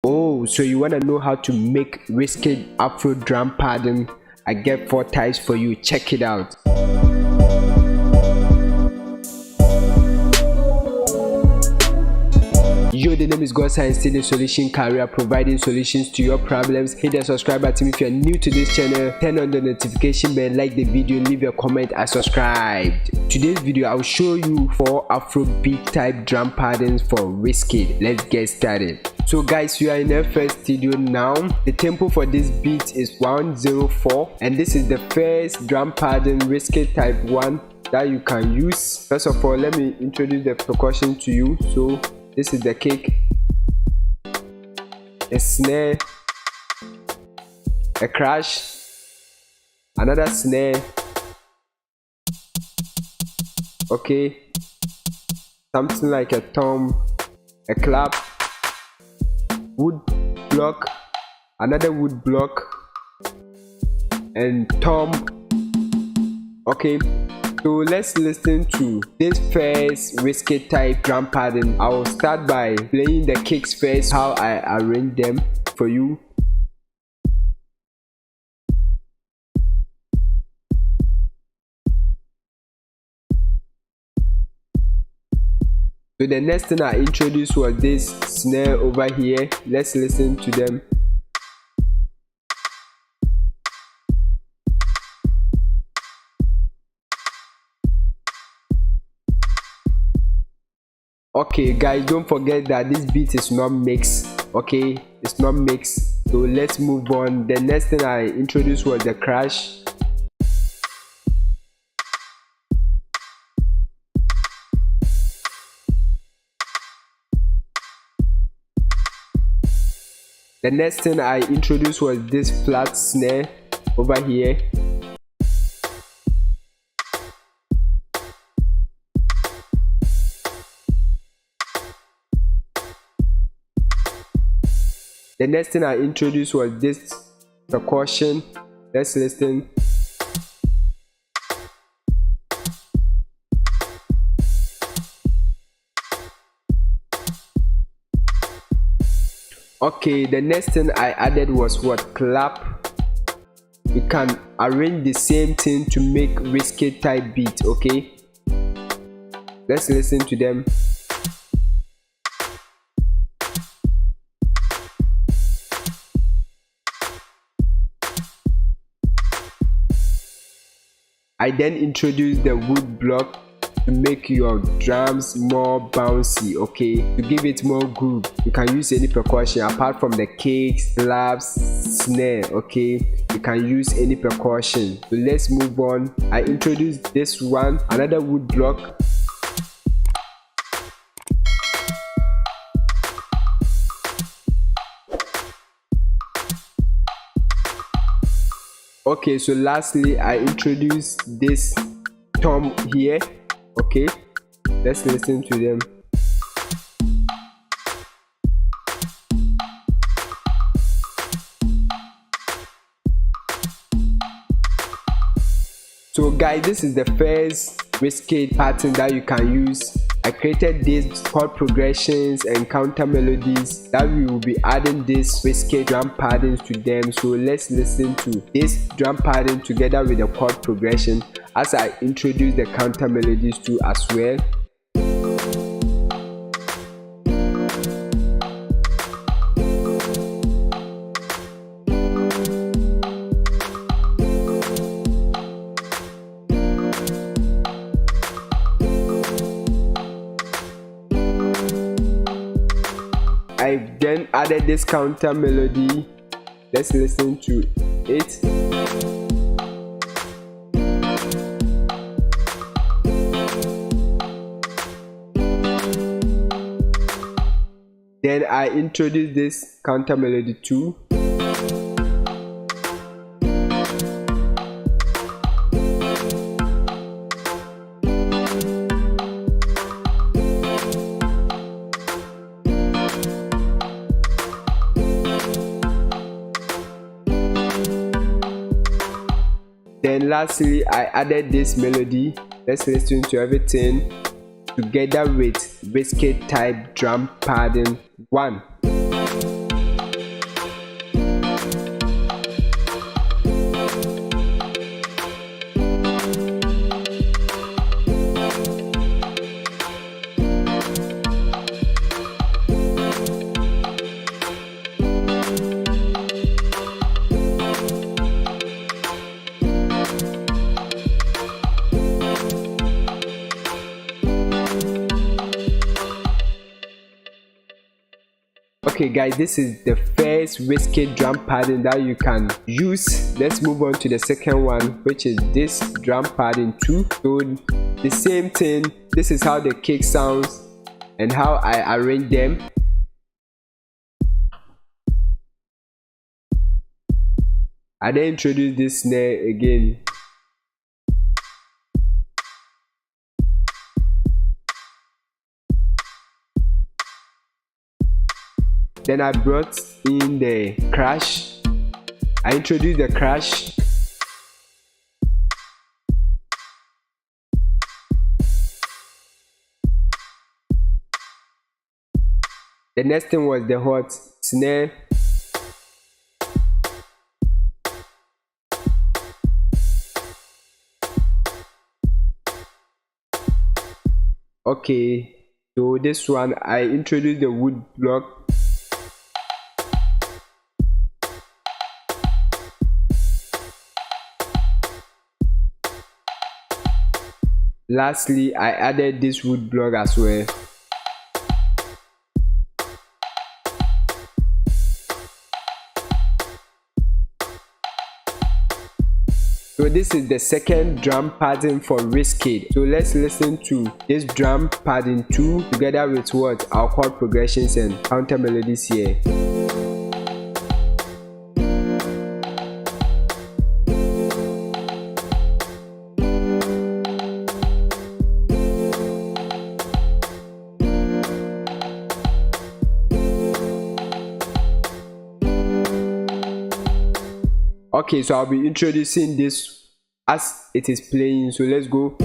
Oh, so you want to know how to make wizkid afro drum pattern? I get 4 types for you. Check it out. Yo, the name is God Science, still a solution career, providing solutions to your problems. Hit the subscribe button if you are new to this channel. Turn on the notification bell, like the video, leave a comment and subscribe. Today's video, I will show you 4 afrobeat type drum patterns for wizkid. Let's get started. So guys, we are in our first studio now. The tempo for this beat is 104, and this is the first drum pattern, wizkid type 1, that you can use. First of all, let me introduce the percussion to you. So this is the kick, a snare, a crash, another snare, okay, something like a tom, a clap, wood block, another wood block, and tom. Okay, so let's listen to this first wizkid type drum pattern. I will start by playing the kicks first, how I arrange them for you. So the next thing I introduced was this snare over here. Let's listen to them. Okay guys, don't forget that this beat is not mixed. Okay, it's not mixed, so let's move on. The next thing I introduced was the crash. The next thing I introduced was this flat snare over here. The next thing I introduced was this percussion. Let's listen. Okay, the next thing I added was what? Clap. You can arrange the same thing to make wizkid type beat. Okay, let's listen to them. I then introduced the wood block to make your drums more bouncy, okay, to give it more groove. You can use any percussion apart from the kicks, slaps, snare, okay, you can use any percussion. So let's move on. I introduced this one, another wood block. Okay, so lastly I introduced this tom here. Okay, let's listen to them. So guys, this is the first wizkid pattern that you can use. I created these chord progressions and counter melodies that we will be adding this wizkid drum patterns to them. So let's listen to this drum pattern together with the chord progression as I introduce the counter melodies too as well. I then added this counter melody. Let's listen to it. Then I introduced this counter melody too. Then lastly I added this melody. Let's listen to everything together with wizkid type drum pattern 1. Okay guys, this is the first wizkid drum pattern that you can use. Let's move on to the second one, which is this drum pattern 2. So the same thing, this is how the kick sounds and how I arrange them. I then introduce this snare again. Then I brought in the crash. I introduced the crash. The next thing was the hot snare. Okay, so this one I introduced the wood block. Lastly, I added this wood block as well. So this is the second drum pattern for wizkid. So let's listen to this drum pattern 2 together with what our chord progressions and counter melodies here. Okay, so I'll be introducing this as it is playing, so let's go.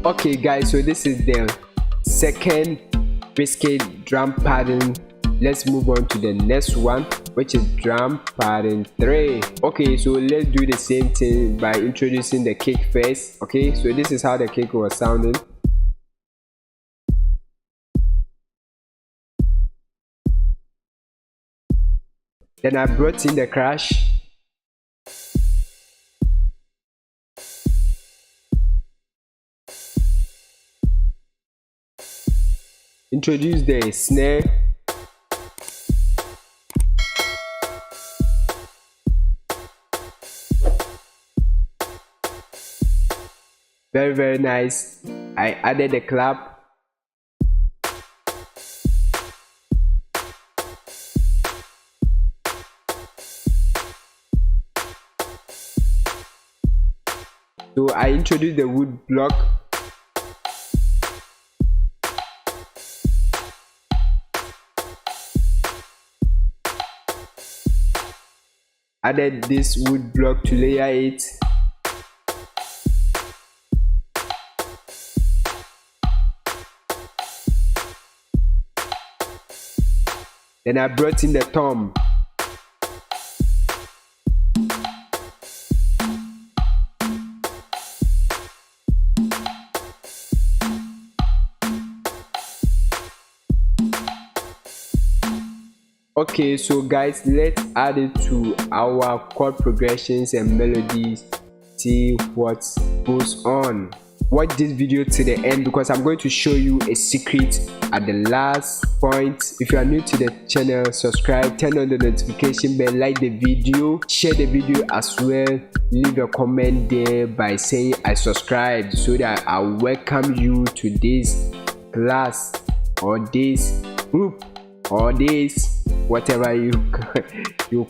Okay guys, so this is the second wizkid drum pattern. Let's move on to the next one, which is drum pattern 3. Okay, so let's do the same thing by introducing the kick first. Okay, so this is how the kick was sounding. Then I brought in the crash. Introduce the snare. Very nice. I added the clap. So I introduced the wood block. Added this wood block to layer it. Then I brought in the tom. Okay, so guys, let's add it to our chord progressions and melodies, see what goes on. Watch this video to the end because I'm going to show you a secret at the last point. If you are new to the channel, subscribe, turn on the notification bell, like the video, share the video as well, leave a comment there by saying I subscribed so that I welcome you to this class or this group or this whatever you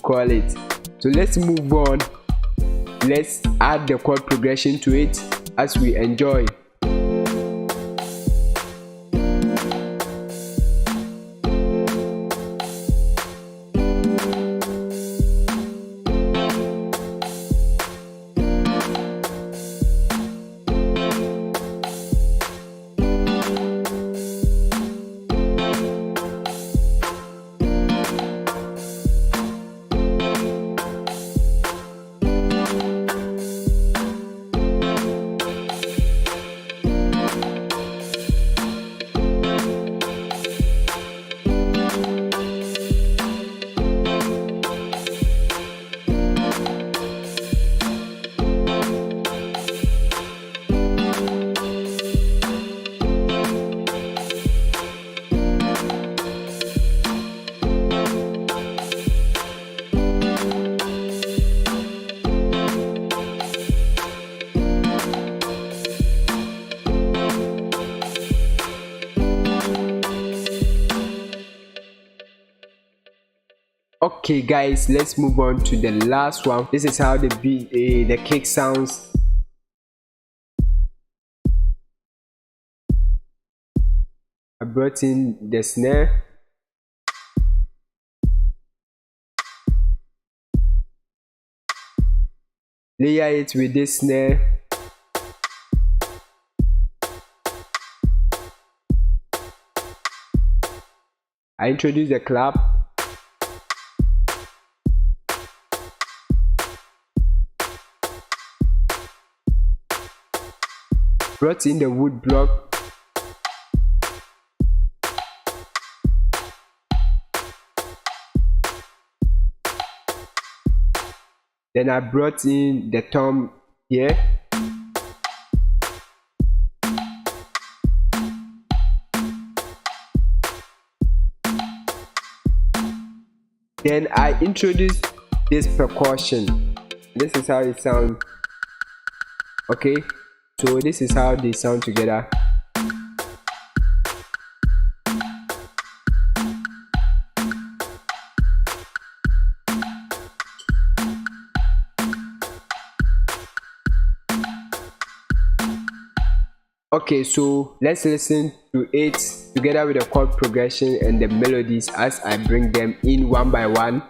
call it. So let's move on. Let's add the chord progression to it as we enjoy. Okay guys, let's move on to the last one. This is how the kick sounds. I brought in the snare. Layer it with this snare. I introduce the clap. Brought in the wood block. Then I brought in the tom here. Then I introduced this percussion. This is how it sounds. Okay, so this is how they sound together. Okay, so let's listen to it together with the chord progression and the melodies as I bring them in one by one.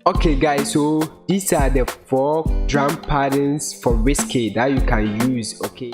Okay guys, so these are the 4 drum patterns for wizkid that you can use. Okay,